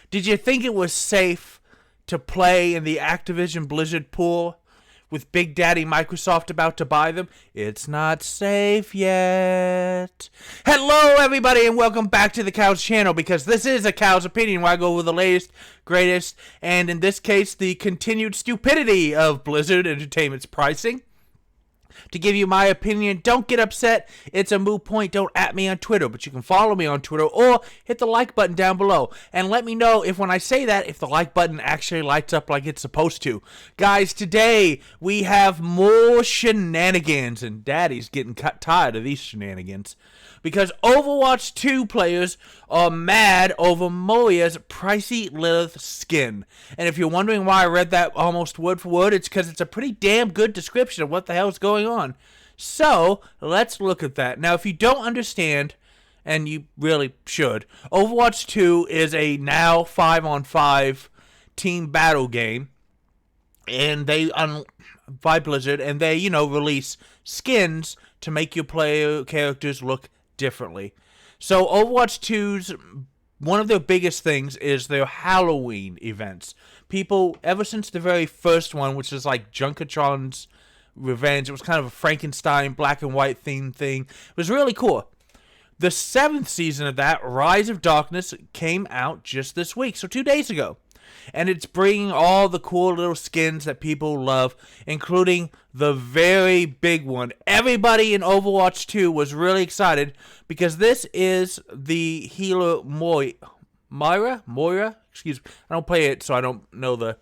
Did you think it was safe to play in the Activision Blizzard pool with Big Daddy Microsoft about to buy them? It's not safe yet. Hello, everybody, and welcome back to the Cow's channel, because this is a Cow's opinion where I go over the latest, greatest, and in this case, the continued stupidity of Blizzard Entertainment's pricing. To give you my opinion, don't get upset. It's a moot point. Don't at me on Twitter, but you can follow me on Twitter or hit the like button down below. And let me know if when I say that, if the like button actually lights up like it's supposed to. Guys, today we have more shenanigans, and Daddy's getting tired of these shenanigans. Because Overwatch 2 players are mad over Moria's pricey Lilith skin. And if you're wondering why I read that almost word for word, it's because it's a pretty damn good description of what the hell is going on. So, let's look at that. Now, if you don't understand, and you really should, Overwatch 2 is a now 5-on-5 team battle game. And they, by Blizzard, and they, release skins to make your player characters look differently. So Overwatch 2's one of their biggest things is their Halloween events. People, ever since the very first one, which is like Junkatron's Revenge, it was kind of a Frankenstein black and white themed thing. It was really cool. The 7th season of that, Rise of Darkness, came out just this week, so 2 days ago. And it's bringing all the cool little skins that people love, including the very big one. Everybody in Overwatch 2 was really excited because this is the healer Moira? Excuse me. I don't play it, so I don't know the...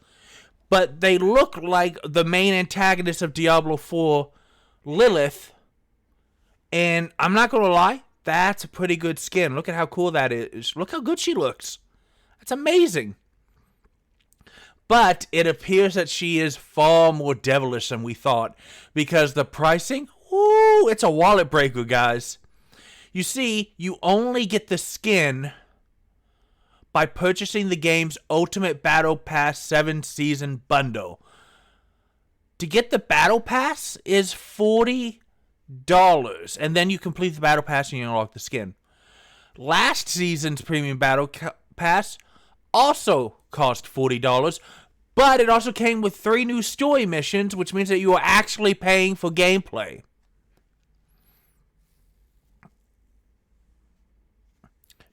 But they look like the main antagonist of Diablo 4, Lilith. And I'm not going to lie, that's a pretty good skin. Look at how cool that is. Look how good she looks. That's amazing. But it appears that she is far more devilish than we thought, because the pricing, ooh, it's a wallet breaker, guys. You see, you only get the skin by purchasing the game's Ultimate Battle Pass 7-season bundle. To get the Battle Pass is $40, and then you complete the Battle Pass and you unlock the skin. Last season's Premium Battle Pass also cost $40, but it also came with 3 new story missions, which means that you are actually paying for gameplay.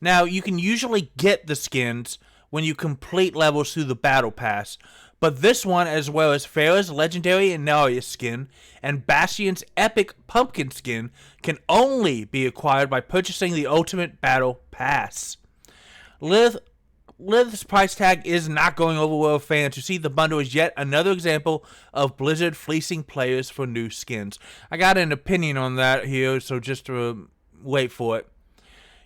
Now, you can usually get the skins when you complete levels through the Battle Pass, but this one, as well as Pharah's Legendary and Narya skin, and Bastion's Epic Pumpkin skin, can only be acquired by purchasing the Ultimate Battle Pass. Lilith's price tag is not going over well with fans. You see, the bundle is yet another example of Blizzard fleecing players for new skins. I got an opinion on that here, so just wait for it.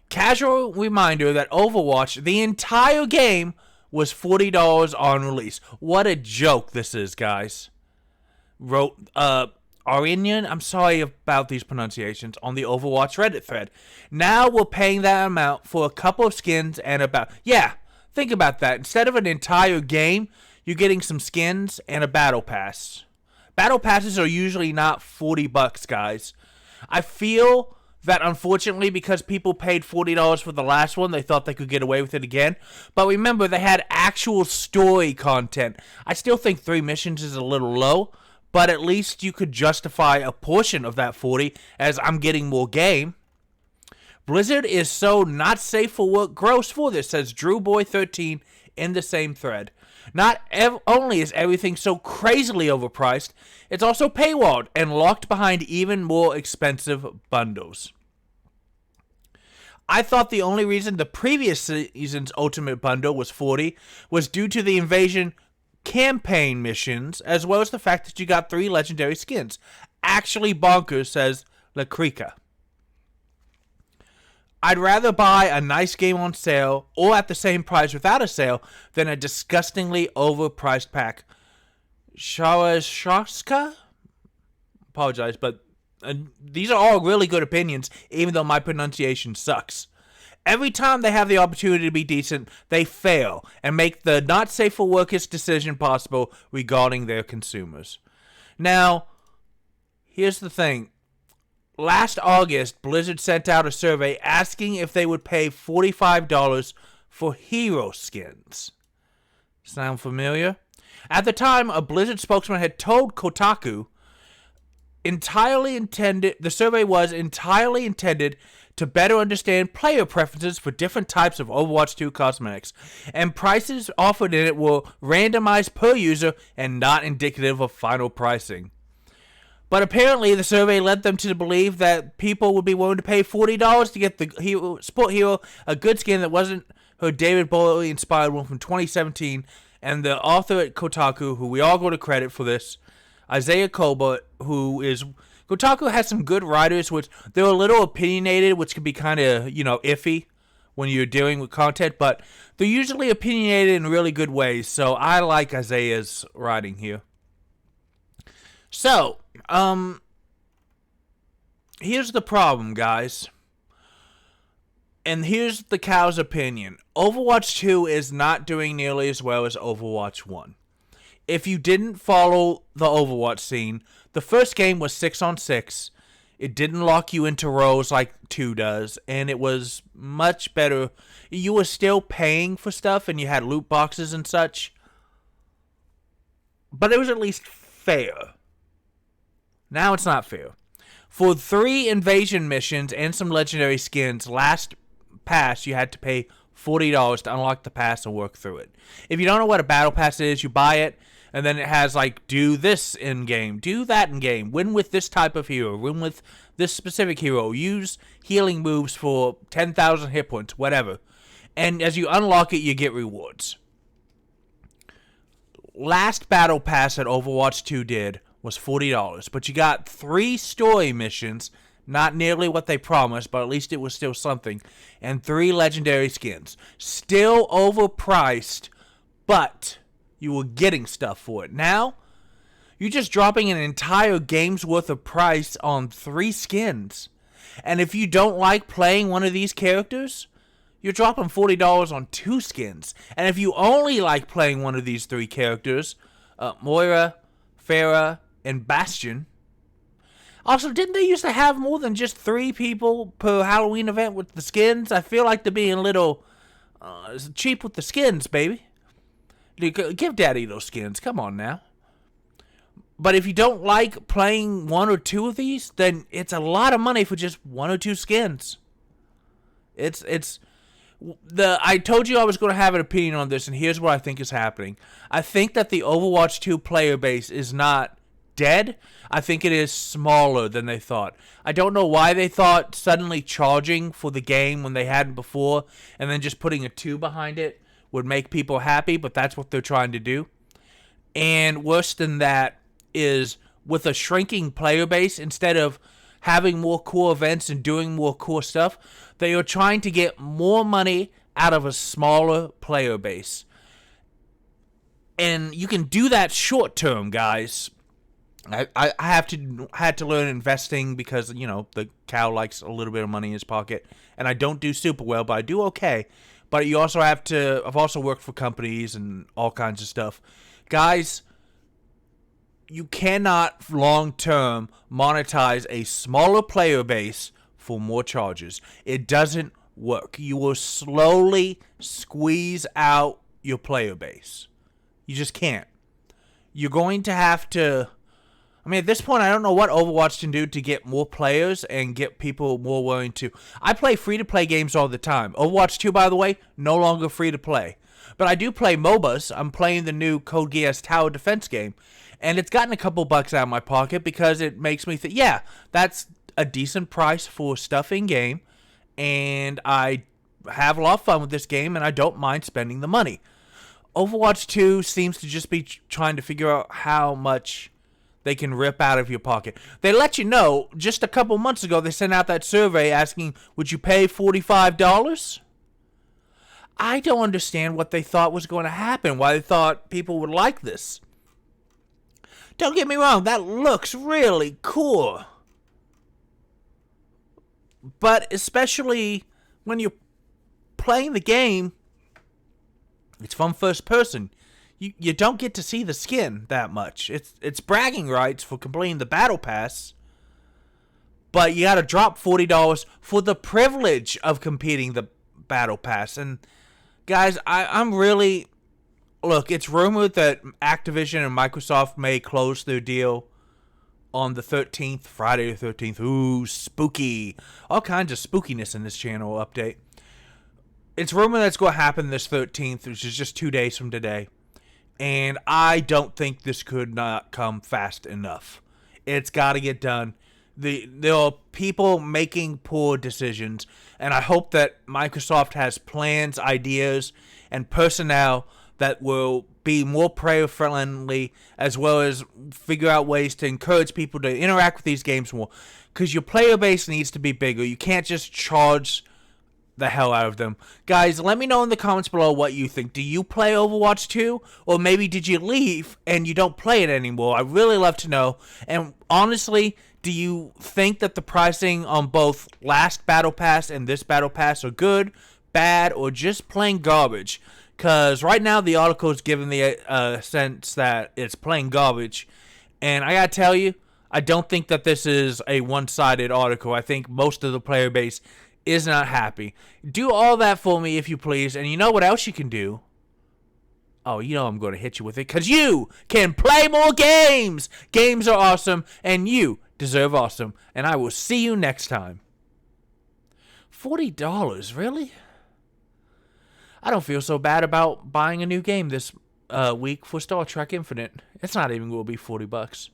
Casual reminder that Overwatch, the entire game, was $40 on release. What a joke this is, guys. Wrote Arinian, I'm sorry about these pronunciations, on the Overwatch Reddit thread. Now we're paying that amount for a couple of skins and about... Yeah, think about that. Instead of an entire game, you're getting some skins and a battle pass. Battle passes are usually not $40, guys. I feel that unfortunately, because people paid $40 for the last one, they thought they could get away with it again. But remember, they had actual story content. I still think 3 missions is a little low, but at least you could justify a portion of that $40 as I'm getting more game. Blizzard is so not safe for work gross for this, says DrewBoy13 in the same thread. Not only is everything so crazily overpriced, it's also paywalled and locked behind even more expensive bundles. I thought the only reason the previous season's Ultimate Bundle was $40 was due to the Invasion campaign missions, as well as the fact that you got 3 legendary skins. Actually bonkers, says Lakrika. I'd rather buy a nice game on sale, or at the same price without a sale, than a disgustingly overpriced pack. Shawaska? Apologize, but these are all really good opinions, even though my pronunciation sucks. Every time they have the opportunity to be decent, they fail and make the not safe for workers decision possible regarding their consumers. Now, here's the thing. Last August, Blizzard sent out a survey asking if they would pay $45 for hero skins. Sound familiar? At the time, a Blizzard spokesman had told Kotaku the survey was entirely intended to better understand player preferences for different types of Overwatch 2 cosmetics, and prices offered in it were randomized per user and not indicative of final pricing. But apparently, the survey led them to believe that people would be willing to pay $40 to get the sport hero, a good skin that wasn't her David Bowie-inspired one from 2017, and the author at Kotaku, who we all go to credit for this, Isaiah Colbert, Kotaku has some good writers, which they're a little opinionated, which can be kind of, iffy when you're dealing with content, but they're usually opinionated in really good ways, so I like Isaiah's writing here. So, here's the problem, guys. And here's the cow's opinion. Overwatch 2 is not doing nearly as well as Overwatch 1. If you didn't follow the Overwatch scene, the first game was 6-on-6. It didn't lock you into roles like 2 does, and it was much better. You were still paying for stuff, and you had loot boxes and such, but it was at least fair. Now it's not fair. For 3 invasion missions and some legendary skins, last pass you had to pay $40 to unlock the pass and work through it. If you don't know what a battle pass is, you buy it, and then it has do this in game, do that in game, win with this type of hero, win with this specific hero, use healing moves for 10,000 hit points, whatever. And as you unlock it, you get rewards. Last battle pass that Overwatch 2 did was $40, but you got 3 story missions, not nearly what they promised, but at least it was still something, and 3 legendary skins. Still overpriced, but you were getting stuff for it. Now, you're just dropping an entire game's worth of price on 3 skins. And if you don't like playing one of these characters, you're dropping $40 on 2 skins. And if you only like playing one of these 3 characters, Moira, Pharah, and Bastion. Also, didn't they used to have more than just 3 people per Halloween event with the skins? I feel like they're being a little cheap with the skins, baby. Give Daddy those skins. Come on now. But if you don't like playing 1 or 2 of these, then it's a lot of money for just 1 or 2 skins. I told you I was going to have an opinion on this, and here's what I think is happening. I think that the Overwatch 2 player base is not dead. I think it is smaller than they thought. I don't know why they thought suddenly charging for the game when they hadn't before, and then just putting a 2 behind it would make people happy, but that's what they're trying to do. And worse than that is, with a shrinking player base, instead of having more cool events and doing more cool stuff, they are trying to get more money out of a smaller player base. And you can do that short term, guys. I had to learn investing because, the cow likes a little bit of money in his pocket. And I don't do super well, but I do okay. But you also I've also worked for companies and all kinds of stuff. Guys, you cannot long-term monetize a smaller player base for more charges. It doesn't work. You will slowly squeeze out your player base. You just can't. You're going to have to... at this point, I don't know what Overwatch can do to get more players and get people more willing to... I play free-to-play games all the time. Overwatch 2, by the way, no longer free-to-play. But I do play MOBAs. I'm playing the new Code Geass Tower Defense game. And it's gotten a couple bucks out of my pocket because it makes me think, yeah, that's a decent price for stuff in-game. And I have a lot of fun with this game, and I don't mind spending the money. Overwatch 2 seems to just be trying to figure out how much they can rip out of your pocket. They let you know, just a couple months ago, they sent out that survey asking, would you pay $45? I don't understand what they thought was going to happen, why they thought people would like this. Don't get me wrong, that looks really cool. But especially when you're playing the game, it's from first person. You don't get to see the skin that much. It's bragging rights for completing the battle pass, but you got to drop $40 for the privilege of completing the battle pass, and Guys, I'm really... Look, it's rumored that Activision and Microsoft may close their deal on the 13th, Friday the 13th. Ooh, spooky. All kinds of spookiness in this channel update. It's rumored that's going to happen this 13th, which is just 2 days from today. And I don't think this could not come fast enough. It's got to get done. There are people making poor decisions, and I hope that Microsoft has plans, ideas, and personnel that will be more player friendly, as well as figure out ways to encourage people to interact with these games more. Because your player base needs to be bigger. You can't just charge the hell out of them. Guys, let me know in the comments below what you think. Do you play Overwatch 2? Or maybe did you leave and you don't play it anymore? I'd really love to know. And honestly, do you think that the pricing on both last Battle Pass and this Battle Pass are good, bad, or just plain garbage? Because right now the article is giving the sense that it's plain garbage. And I gotta tell you, I don't think that this is a one-sided article. I think most of the player base is not happy. Do all that for me if you please. And you know what else you can do? Oh, you know I'm going to hit you with it. Because you can play more games. Games are awesome. And you deserve awesome. And I will see you next time. $40, really? I don't feel so bad about buying a new game this week for Star Trek Infinite. It's not even going to be $40.